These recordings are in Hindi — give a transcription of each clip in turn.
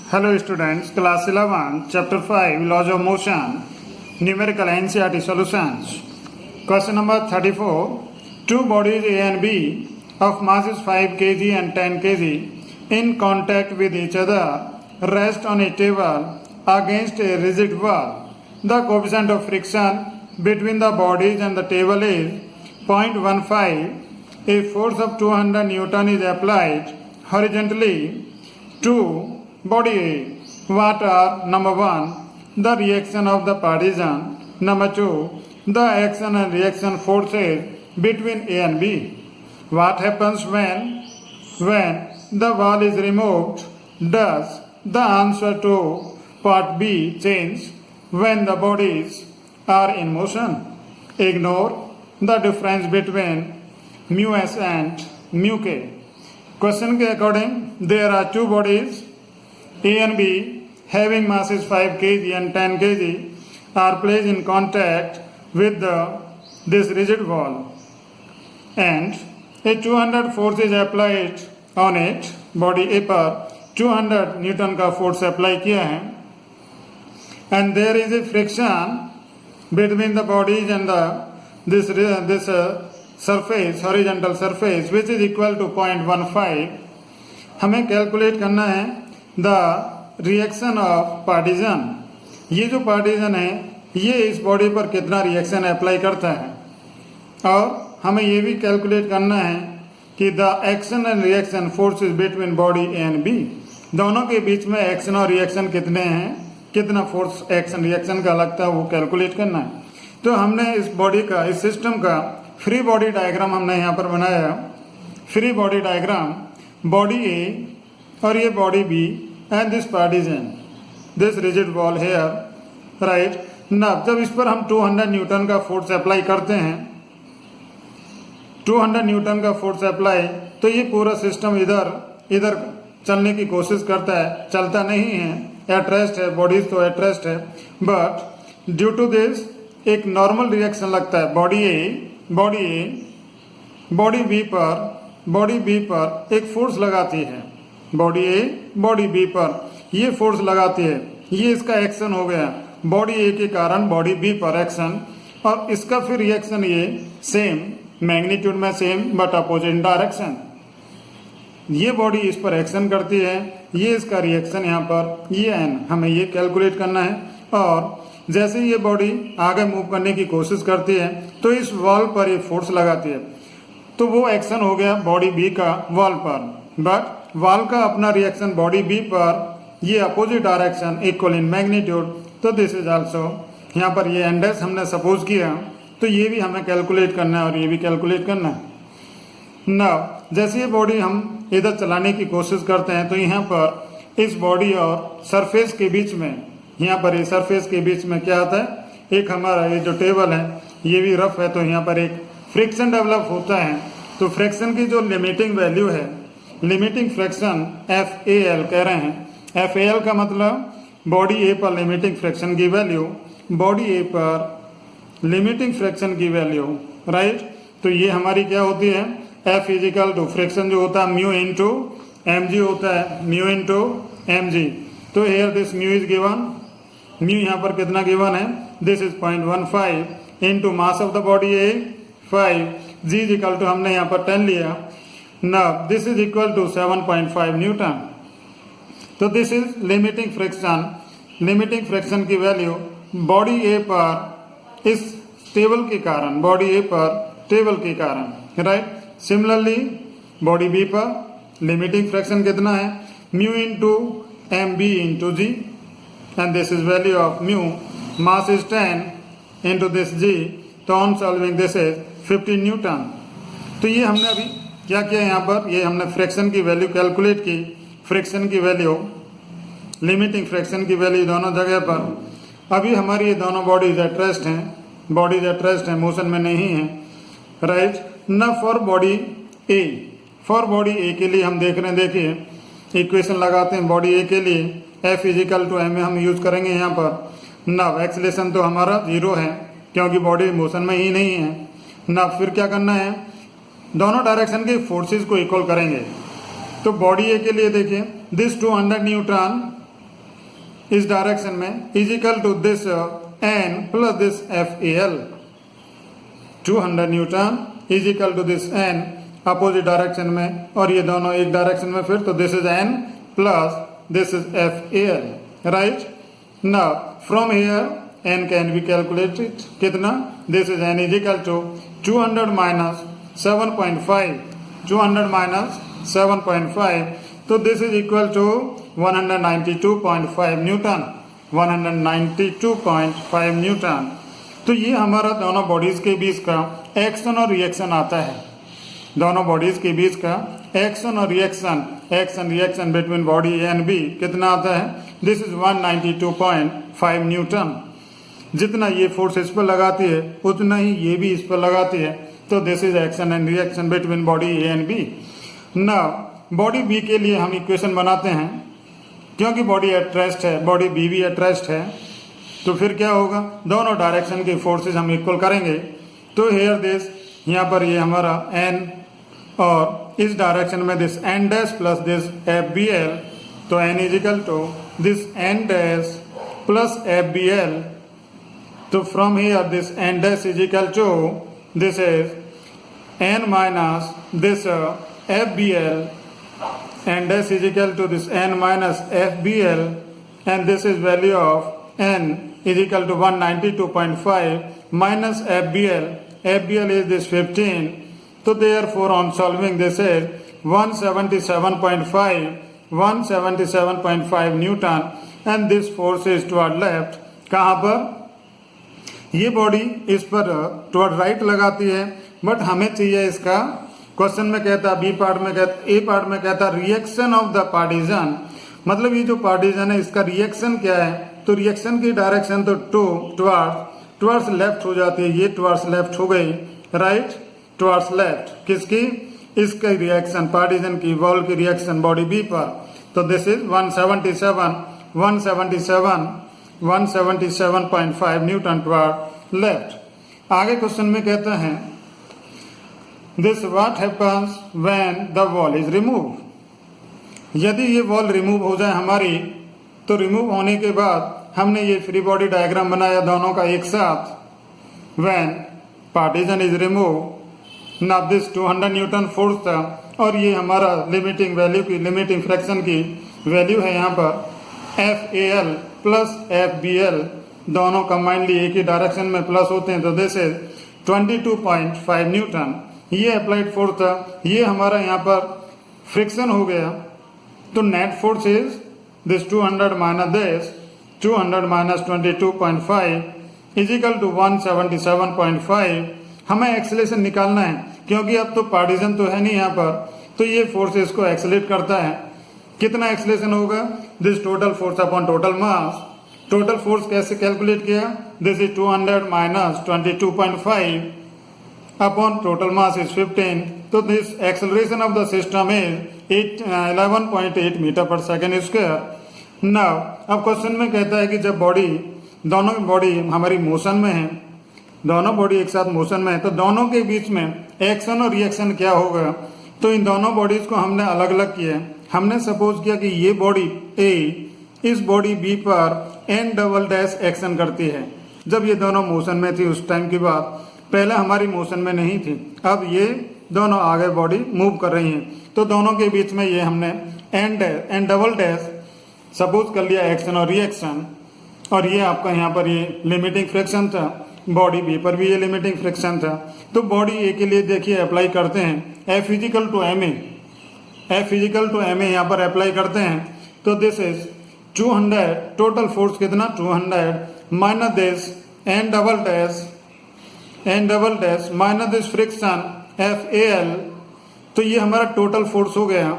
Hello students, class 11, chapter 5, laws of motion, numerical NCERT solutions. Question number 34. Two bodies A and B of masses 5 kg and 10 kg in contact with each other rest on a table against a rigid wall. The coefficient of friction between the bodies and the table is 0.15. A force of 200 Newton is applied horizontally to body A. What are number 1, the reaction of the partition, number 2, the action and reaction forces between A and B. What happens when the wall is removed? Does the answer to part B change when the bodies are in motion? Ignore the difference between mu s and mu k. Question के according, there are two bodies A and B having masses 5 kg and 10 kg are placed in contact with this rigid wall, and a 200 force is applied on it. Body A पर 200 न्यूटन का फोर्स अप्लाई किया है, and there is a friction between the bodies and this surface, horizontal surface, which is equal to 0.15. हमें कैलकुलेट करना है द रिएक्शन ऑफ पार्टीजन. ये जो पार्टीजन है ये इस बॉडी पर कितना रिएक्शन अप्लाई करता है, और हमें ये भी कैलकुलेट करना है कि the action and reaction forces between body A and B, दोनों के बीच में एक्शन और रिएक्शन कितने हैं, कितना फोर्स एक्शन रिएक्शन का लगता है, वो कैलकुलेट करना है. तो हमने इस बॉडी का, इस सिस्टम का फ्री बॉडी डायग्राम हमने यहाँ पर बनाया. Free body diagram, body A और ये body B and this partition, this rigid wall here, right. ना जब इस पर हम 200 न्यूटन का फोर्स अप्लाई करते हैं, 200 न्यूटन का फोर्स अप्लाई, तो ये पूरा सिस्टम इधर चलने की कोशिश करता है, चलता नहीं है, एट रेस्ट है, बॉडीज तो एट रेस्ट है. बट ड्यू टू दिस एक नॉर्मल रिएक्शन लगता है. बॉडी बी पर एक फोर्स लगाती है. बॉडी ए बॉडी बी पर ये फोर्स लगाती है, ये इसका एक्शन हो गया. बॉडी ए के कारण बॉडी बी पर एक्शन, और इसका फिर रिएक्शन ये सेम मैग्नीट्यूड में सेम बट अपोजिट डायरेक्शन. ये बॉडी इस पर एक्शन करती है, ये इसका रिएक्शन यहाँ पर, ये एन, हमें ये कैलकुलेट करना है. और जैसे ये बॉडी आगे मूव करने की कोशिश करती है तो इस वॉल पर ये फोर्स लगाती है, तो वो एक्शन हो गया बॉडी बी का वॉल पर. बट वॉल का अपना रिएक्शन बॉडी बी पर, ये opposite direction equal in magnitude, तो दिस इज आल्सो, यहाँ पर ये एंडेस हमने सपोज किया, तो ये भी हमें कैलकुलेट करना है और ये भी कैलकुलेट करना है. नाउ जैसे ये बॉडी हम इधर चलाने की कोशिश करते हैं, तो यहाँ पर इस बॉडी और सरफेस के बीच में, यहाँ पर ये सरफेस के बीच में क्या आता है, एक हमारा ये जो टेबल है ये भी रफ है, तो यहाँ पर एक फ्रिक्शन डेवलप होता है. तो फ्रिक्शन की जो लिमिटिंग वैल्यू है, लिमिटिंग फ्रिक्शन FAL कह रहे हैं. FAL का मतलब बॉडी ए पर लिमिटिंग फ्रिक्शन की वैल्यू, बॉडी ए पर लिमिटिंग फ्रिक्शन की वैल्यू, राइट. तो ये हमारी क्या होती है, F इजिकल टू फ्रिक्शन जो होता है म्यू इंटू mg होता है, म्यू इंटू mg. तो here this mu is given, mu यहाँ पर कितना गिवन है, this is 0.15 into mass of the body A 5, g is equal to हमने यहाँ पर 10 लिया. Now this is equal to 7.5 newton. तो दिस इज लिमिटिंग फ्रिक्शन की वैल्यू बॉडी ए पर इस टेबल के कारण, बॉडी ए पर टेबल के कारण, राइट. सिमिलरली बॉडी बी पर लिमिटिंग फ्रिक्शन कितना है, mu into mb into G, and this is value of mu, mass is 10 into this G, तो on solving this is 15 newton. तो ये हमने अभी क्या किया, यहाँ पर ये हमने फ्रिक्शन की वैल्यू कैलकुलेट की, फ्रिक्शन की वैल्यू, लिमिटिंग फ्रिक्शन की वैल्यू दोनों जगह पर. अभी हमारी ये दोनों बॉडीज एट रेस्ट हैं, मोशन में नहीं है, राइट. न फॉर बॉडी ए के लिए हम देख रहे हैं, देखिए इक्वेशन लगाते हैं बॉडी ए के लिए, F इजिकल टू एम हम यूज करेंगे यहाँ पर. नव एक्सेलेरेशन तो हमारा 0 है क्योंकि बॉडी मोशन में ही नहीं है. नव फिर क्या करना है, दोनों डायरेक्शन के फोर्सेस को इक्वल करेंगे. तो बॉडी ए के लिए देखिए, दिस 200 न्यूटन इस डायरेक्शन में is equal to this N plus this F A L 200 newton is equal to this N opposite direction में और ये दोनों एक डायरेक्शन में फिर तो this is N plus this is F A L right now from here N can be calculated कितना this is N is equal to 200 minus 7.5 200 minus 7.5 तो this is equal to 192.5 newton 192.5 newton. तो ये हमारा दोनों बॉडीज के बीच का एक्शन और रिएक्शन आता है। दोनों बॉडीज के बीच का एक्शन और reaction between body A and B कितना आता है दिस इज 192.5 न्यूटन। जितना ये फोर्स इस पर लगाती है उतना ही ये भी इस पर लगाती है तो this is action and reaction between body A and B. Now body B के लिए हम इक्वेशन बनाते हैं क्योंकि बॉडी एट रेस्ट है बॉडी बी भी एट रेस्ट है तो फिर क्या होगा दोनों डायरेक्शन के फोर्सेस हम इक्वल करेंगे तो हेयर दिस यहाँ पर ये हमारा एन और इस डायरेक्शन में this N dash plus this F B L तो N is equal to this N dash plus F B L तो from here this N dash is equal to this is N minus this F B L and dash is equal to this n minus FBL and this is value of n is equal to 192.5 minus FBL. FBL is this 15. So therefore on solving this is 177.5 Newton and this force is toward left. कहाँ पर ये बॉडी इस पर toward right लगाती है बट हमें चाहिए इसका क्वेश्चन में कहता बी पार्ट में कहता ए पार्ट में कहता रिएक्शन ऑफ द पार्टीजन मतलब ये जो पार्टीजन है इसका रिएक्शन क्या है तो रिएक्शन की डायरेक्शन तो टुवर्ड्स लेफ्ट हो जाती है ये टुवर्ड्स लेफ्ट हो गई राइट टुवर्ड्स लेफ्ट किसकी इसका रिएक्शन पार्टीजन की वॉल की रिएक्शन बॉडी बी पर तो this is 177.5 Newton toward left. आगे क्वेश्चन में कहता है This what happens when the wall is removed। यदि ये वॉल रिमूव हो जाए हमारी तो रिमूव होने के बाद हमने ये फ्री बॉडी डायग्राम बनाया दोनों का एक साथ when partition is removed now this 200 newton force था और ये हमारा लिमिटिंग वैल्यू की लिमिटिंग फ्रैक्शन की वैल्यू है यहाँ पर एफ ए l plus F B l दोनों कंबाइंडली एक ही डायरेक्शन में प्लस होते हैं तो दिस इज 22.5 न्यूटन। ये अप्लाइड फोर्स था ये हमारा यहाँ पर फ्रिक्शन हो गया तो net force is this 200 minus this 200 minus 22.5 is equal to 177.5। हमें एक्सेलेरेशन निकालना है क्योंकि अब तो पार्टीजन तो है नहीं यहाँ पर तो ये फोर्स इसको एक्सेलेरेट करता है कितना एक्सेलेरेशन होगा this total force upon total mass. Total force कैसे कैलकुलेट किया this is 200 minus 22.5 upon total mass is 15 so this acceleration of the system is 11.8 metre पर सेकेंड स्क्वायर। नाउ अब क्वेश्चन में कहता है कि जब बॉडी दोनों बॉडी हमारी मोशन में है दोनों बॉडी एक साथ मोशन में है तो दोनों के बीच में एक्शन और रिएक्शन क्या होगा तो इन दोनों बॉडीज को हमने अलग अलग किया हमने सपोज किया कि ये बॉडी ए इस बॉडी बी पर एन डबल डैश एक्शन करती है जब ये दोनों मोशन में थी उस टाइम की बात पहले हमारी मोशन में नहीं थी अब ये दोनों आगे बॉडी मूव कर रही हैं तो दोनों के बीच में ये हमने एन डबल डैश सपोज कर लिया एक्शन और रिएक्शन और ये आपका यहाँ पर ये लिमिटिंग फ्रिक्शन था बॉडी बी पर भी ये लिमिटिंग फ्रिक्शन था तो बॉडी ए के लिए देखिए अप्लाई करते हैं f physical to m a यहाँ पर अप्लाई करते हैं तो दिस इज 200 टोटल फोर्स कितना 200 minus this n double dash minus this friction f A l तो ये हमारा टोटल फोर्स हो गया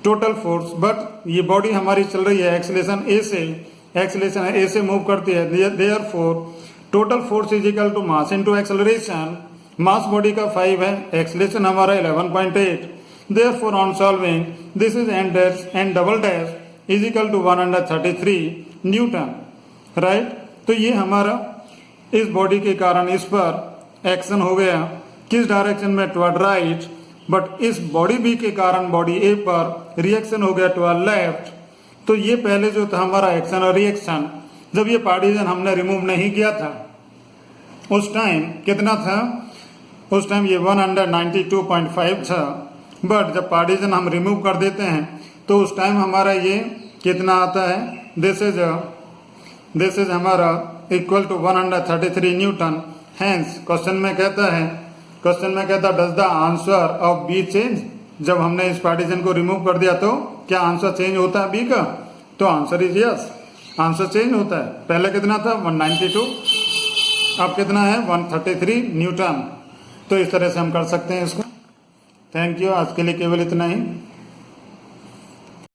टोटल फोर्स बट ये बॉडी हमारी चल रही है एक्सेलेरेशन ए से मूव करती है therefore total force is equal to mass into acceleration mass body का 5 है एक्सेलरेशन हमारा 11.8 therefore on solving this is an double dash is equal to 133 newton right. तो ये हमारा इस बॉडी के कारण इस पर एक्शन हो गया किस डायरेक्शन में टुवर्ड राइट बट इस बॉडी बी के कारण बॉडी ए पर रिएक्शन हो गया टुवर्ड लेफ्ट तो ये पहले जो था हमारा एक्शन और रिएक्शन, जब ये पार्टीशन हमने रिमूव नहीं किया था उस टाइम कितना था, उस टाइम ये 192.5 था। बट जब पार्टीशन हम रिमूव कर देते हैं तो उस टाइम हमारा ये कितना आता है, दिस इज हमारा equal to 133 newton. Hence question में कहता है does the answer of b change, जब हमने इस पार्टीशन को रिमूव कर दिया तो क्या आंसर चेंज होता है बी का, तो answer is yes, answer change होता है। पहले कितना था 192, अब कितना है 133 न्यूटन। तो इस तरह से हम कर सकते हैं इसको। थैंक यू, आज के लिए केवल इतना ही।